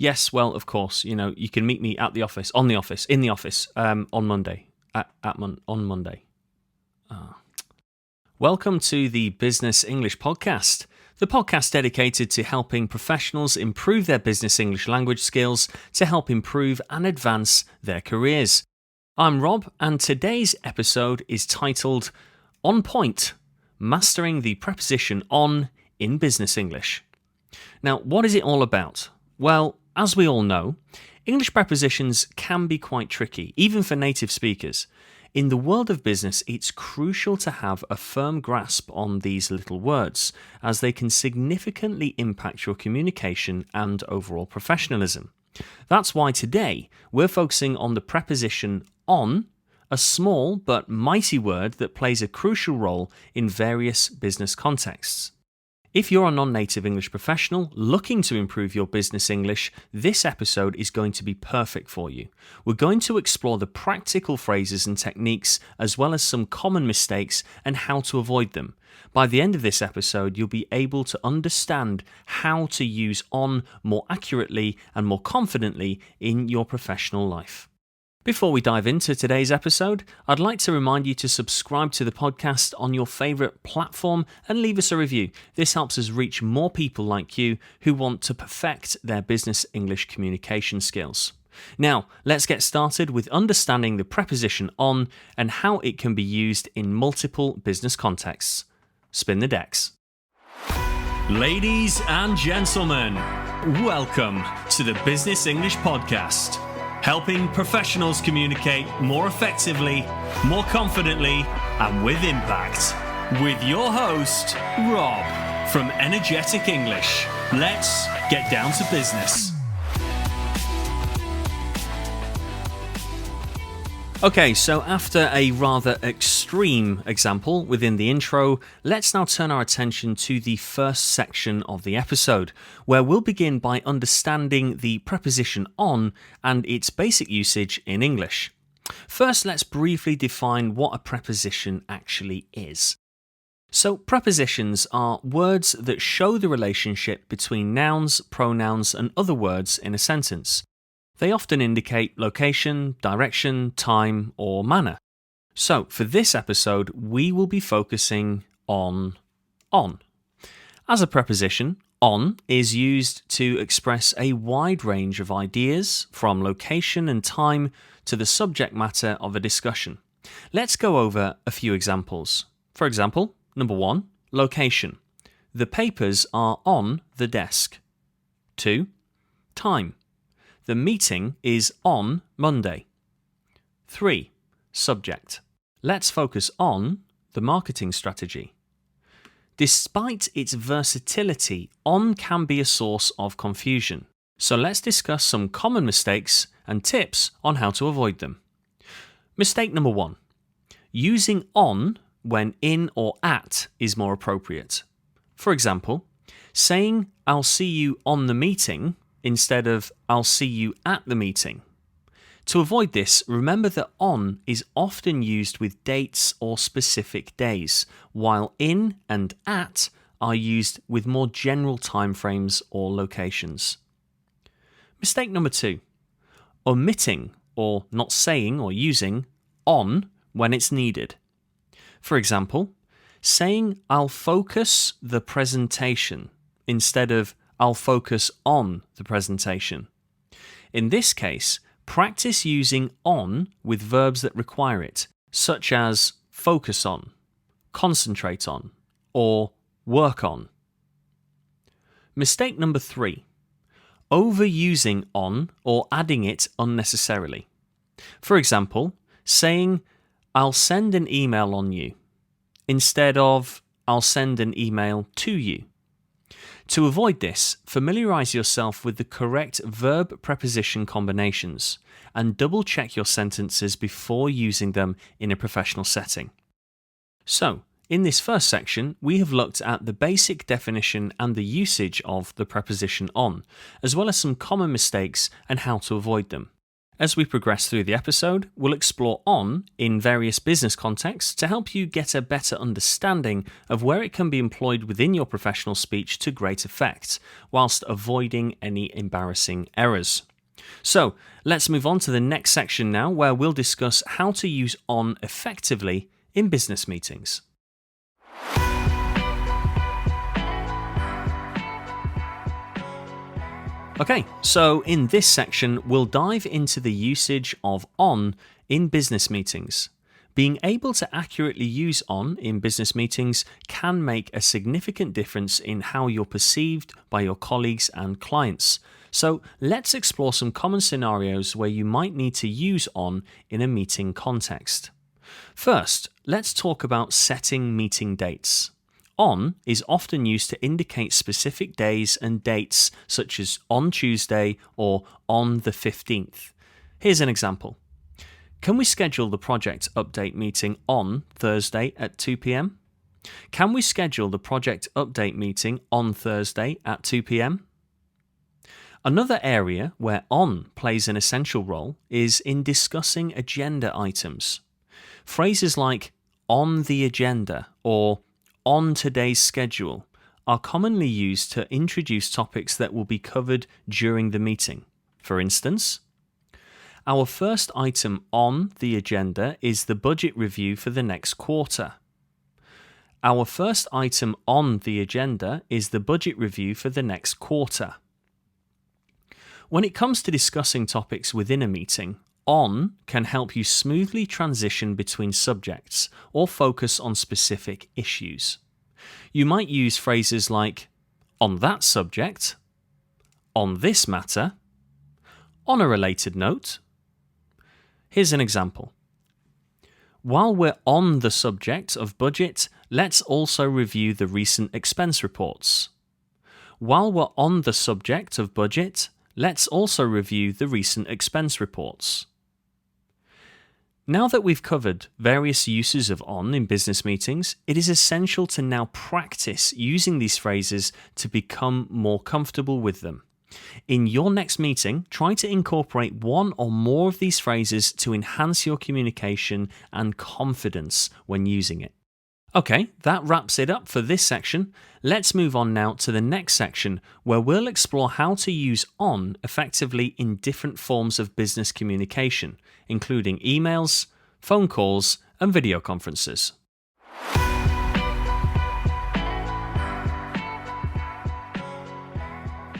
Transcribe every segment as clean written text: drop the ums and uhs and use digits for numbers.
Yes, well, of course, you can meet me at the office, on the office, in the office, on Monday, on Monday. Welcome to the Business English Podcast, the podcast dedicated to helping professionals improve their business English language skills to help improve and advance their careers. I'm Rob, and today's episode is titled On Point, Mastering the Preposition On in Business English. Now, what is it all about? Well, as we all know, English prepositions can be quite tricky, even for native speakers. In the world of business, it's crucial to have a firm grasp on these little words, as they can significantly impact your communication and overall professionalism. That's why today we're focusing on the preposition on, a small but mighty word that plays a crucial role in various business contexts. If you're a non-native English professional looking to improve your business English, this episode is going to be perfect for you. We're going to explore the practical phrases and techniques, as well as some common mistakes and how to avoid them. By the end of this episode, you'll be able to understand how to use on more accurately and more confidently in your professional life. Before we dive into today's episode, I'd like to remind you to subscribe to the podcast on your favourite platform and leave us a review. This helps us reach more people like you who want to perfect their business English communication skills. Now, let's get started with understanding the preposition on and how it can be used in multiple business contexts. Spin the decks. Ladies and gentlemen, welcome to the Business English Podcast. Helping professionals communicate more effectively, more confidently, and with impact. With your host, Rob, from Energetic English. Let's get down to business. Okay, so after a rather extreme example within the intro, let's now turn our attention to the first section of the episode, where we'll begin by understanding the preposition on and its basic usage in English. First, let's briefly define what a preposition actually is. So, prepositions are words that show the relationship between nouns, pronouns, and other words in a sentence. They often indicate location, direction, time, or manner. So, for this episode, we will be focusing on. As a preposition, on is used to express a wide range of ideas, from location and time to the subject matter of a discussion. Let's go over a few examples. For example, number 1, location. The papers are on the desk. 2, time. The meeting is on Monday. 3. Subject. Let's focus on the marketing strategy. Despite its versatility, on can be a source of confusion. So let's discuss some common mistakes and tips on how to avoid them. Mistake number 1. Using on when in or at is more appropriate. For example, saying "I'll see you on the meeting" instead of "I'll see you at the meeting." To avoid this, remember that on is often used with dates or specific days, while in and at are used with more general timeframes or locations. Mistake number 2. Omitting or not saying or using on when it's needed. For example, saying "I'll focus the presentation" instead of "I'll focus on the presentation." In this case, practice using on with verbs that require it, such as focus on, concentrate on, or work on. Mistake number 3. Overusing on or adding it unnecessarily. For example, saying "I'll send an email on you" instead of "I'll send an email to you." To avoid this, familiarise yourself with the correct verb-preposition combinations and double-check your sentences before using them in a professional setting. So, in this first section, we have looked at the basic definition and the usage of the preposition on, as well as some common mistakes and how to avoid them. As we progress through the episode, we'll explore on in various business contexts to help you get a better understanding of where it can be employed within your professional speech to great effect, whilst avoiding any embarrassing errors. So, let's move on to the next section now, where we'll discuss how to use on effectively in business meetings. Okay, so in this section, we'll dive into the usage of on in business meetings. Being able to accurately use on in business meetings can make a significant difference in how you're perceived by your colleagues and clients. So let's explore some common scenarios where you might need to use on in a meeting context. First, let's talk about setting meeting dates. On is often used to indicate specific days and dates, such as on Tuesday or on the 15th. Here's an example. Can we schedule the project update meeting on Thursday at 2 p.m? Can we schedule the project update meeting on Thursday at 2 p.m? Another area where on plays an essential role is in discussing agenda items. Phrases like on the agenda or on today's schedule are commonly used to introduce topics that will be covered during the meeting. For instance, our first item on the agenda is the budget review for the next quarter. Our first item on the agenda is the budget review for the next quarter. When it comes to discussing topics within a meeting, on can help you smoothly transition between subjects or focus on specific issues. You might use phrases like on that subject, on this matter, on a related note. Here's an example. While we're on the subject of budget, let's also review the recent expense reports. While we're on the subject of budget, let's also review the recent expense reports. Now that we've covered various uses of on in business meetings, it is essential to now practice using these phrases to become more comfortable with them. In your next meeting, try to incorporate one or more of these phrases to enhance your communication and confidence when using it. Okay, that wraps it up for this section. Let's move on now to the next section, where we'll explore how to use on effectively in different forms of business communication, including emails, phone calls, and video conferences.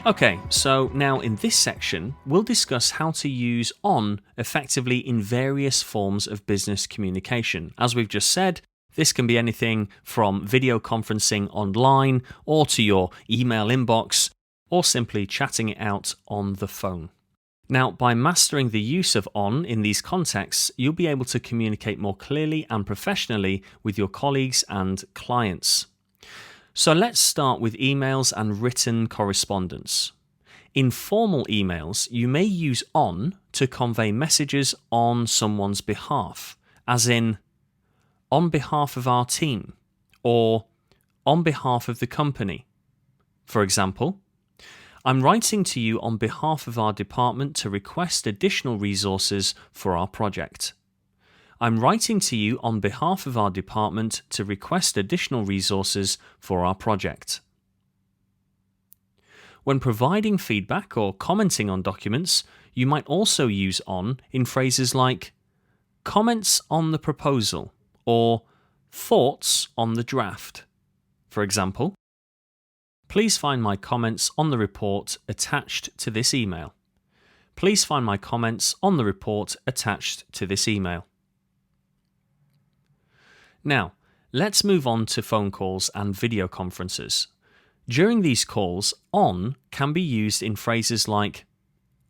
Okay, so now in this section, we'll discuss how to use on effectively in various forms of business communication. As we've just said, this can be anything from video conferencing online or to your email inbox or simply chatting it out on the phone. Now, by mastering the use of on in these contexts, you'll be able to communicate more clearly and professionally with your colleagues and clients. So let's start with emails and written correspondence. In formal emails, you may use on to convey messages on someone's behalf, as in on behalf of our team or on behalf of the company. For example, I'm writing to you on behalf of our department to request additional resources for our project. I'm writing to you on behalf of our department to request additional resources for our project. When providing feedback or commenting on documents, you might also use on in phrases like comments on the proposal or thoughts on the draft. For example, please find my comments on the report attached to this email. Please find my comments on the report attached to this email. Now, let's move on to phone calls and video conferences. During these calls, on can be used in phrases like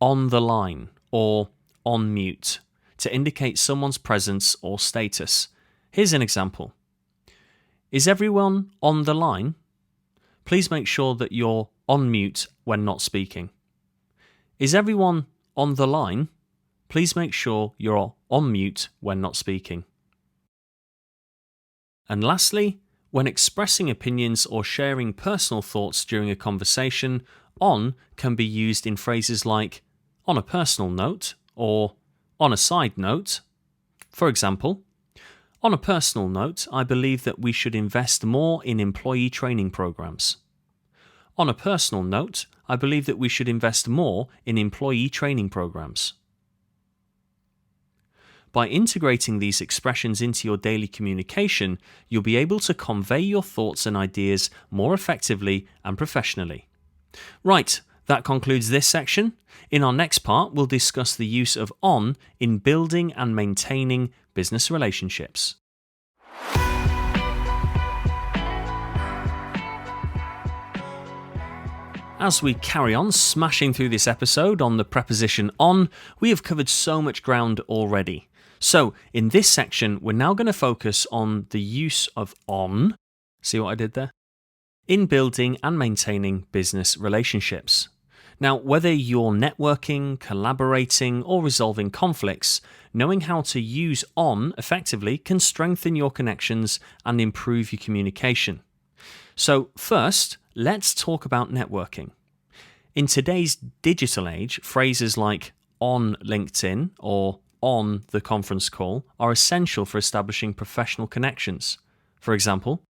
on the line or on mute to indicate someone's presence or status. Here's an example. Is everyone on the line? Please make sure that you're on mute when not speaking. Is everyone on the line? Please make sure you're on mute when not speaking. And lastly, when expressing opinions or sharing personal thoughts during a conversation, on can be used in phrases like on a personal note or On a side note, for example, on a personal note, I believe that we should invest more in employee training programs. On a personal note, I believe that we should invest more in employee training programs. By integrating these expressions into your daily communication, you'll be able to convey your thoughts and ideas more effectively and professionally. Right, that concludes this section. In our next part, we'll discuss the use of on in building and maintaining business relationships. As we carry on smashing through this episode on the preposition on, we have covered so much ground already. So, in this section, we're now going to focus on the use of on, see what I did there? In building and maintaining business relationships. Now, whether you're networking, collaborating, or resolving conflicts, knowing how to use on effectively can strengthen your connections and improve your communication. So, first, let's talk about networking. In today's digital age, phrases like on LinkedIn or on the conference call are essential for establishing professional connections. For example,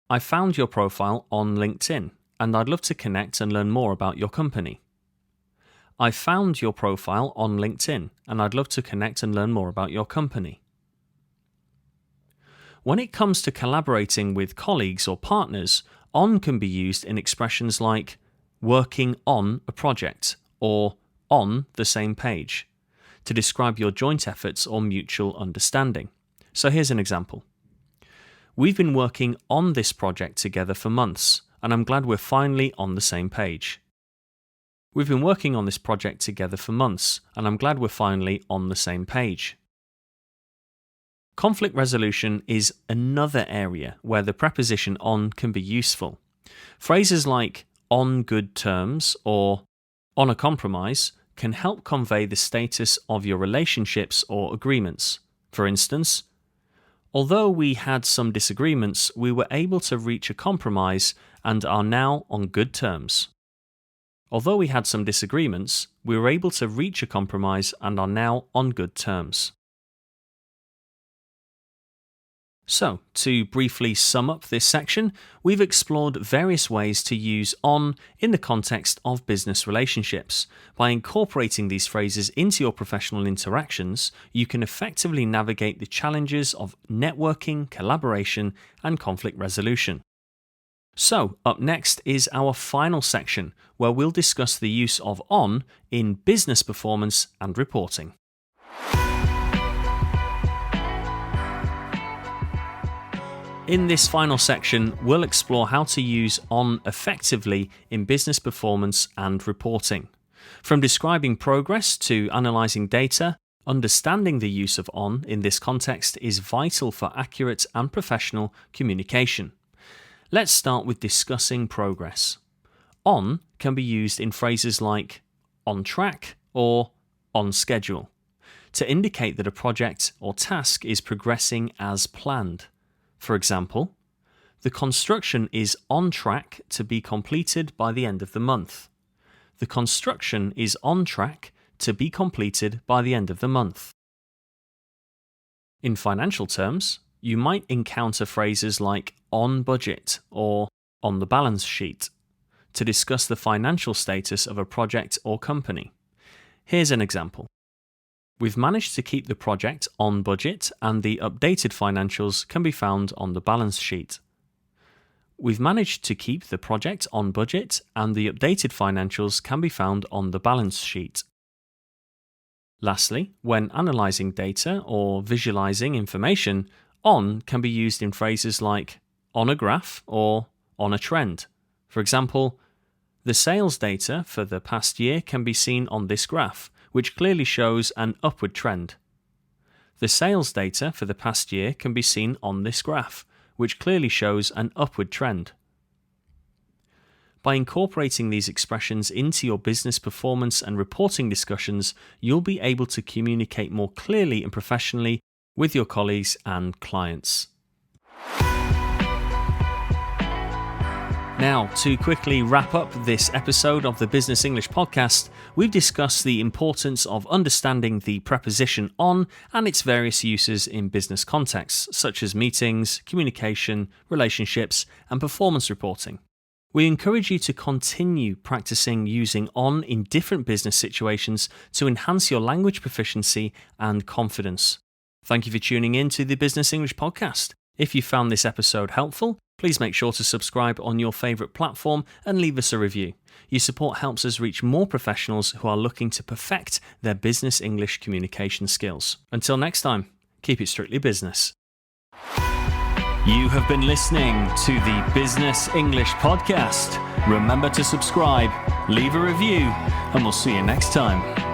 I found your profile on LinkedIn and I'd love to connect and learn more about your company. I found your profile on LinkedIn and I'd love to connect and learn more about your company. When it comes to collaborating with colleagues or partners, on can be used in expressions like working on a project or on the same page to describe your joint efforts or mutual understanding. So here's an example. We've been working on this project together for months, and I'm glad we're finally on the same page. We've been working on this project together for months, and I'm glad we're finally on the same page. Conflict resolution is another area where the preposition on can be useful. Phrases like on good terms or on a compromise can help convey the status of your relationships or agreements. For instance, although we had some disagreements, we were able to reach a compromise and are now on good terms. Although we had some disagreements, we were able to reach a compromise and are now on good terms. So, to briefly sum up this section, we've explored various ways to use on in the context of business relationships. By incorporating these phrases into your professional interactions, you can effectively navigate the challenges of networking, collaboration, and conflict resolution. So, up next is our final section, where we'll discuss the use of on in business performance and reporting. In this final section, we'll explore how to use on effectively in business performance and reporting. From describing progress to analysing data, understanding the use of on in this context is vital for accurate and professional communication. Let's start with discussing progress. On can be used in phrases like on track or on schedule to indicate that a project or task is progressing as planned. For example, the construction is on track to be completed by the end of the month. The construction is on track to be completed by the end of the month. In financial terms, you might encounter phrases like on budget or on the balance sheet to discuss the financial status of a project or company. Here's an example. We've managed to keep the project on budget and the updated financials can be found on the balance sheet. We've managed to keep the project on budget and the updated financials can be found on the balance sheet. Lastly, when analysing data or visualising information, on can be used in phrases like on a graph or on a trend. For example, the sales data for the past year can be seen on this graph, which clearly shows an upward trend. The sales data for the past year can be seen on this graph, which clearly shows an upward trend. By incorporating these expressions into your business performance and reporting discussions, you'll be able to communicate more clearly and professionally with your colleagues and clients. Now, to quickly wrap up this episode of the Business English Podcast, we've discussed the importance of understanding the preposition on and its various uses in business contexts, such as meetings, communication, relationships, and performance reporting. We encourage you to continue practicing using on in different business situations to enhance your language proficiency and confidence. Thank you for tuning in to the Business English Podcast. If you found this episode helpful, please make sure to subscribe on your favourite platform and leave us a review. Your support helps us reach more professionals who are looking to perfect their business English communication skills. Until next time, keep it strictly business. You have been listening to the Business English Podcast. Remember to subscribe, leave a review, and we'll see you next time.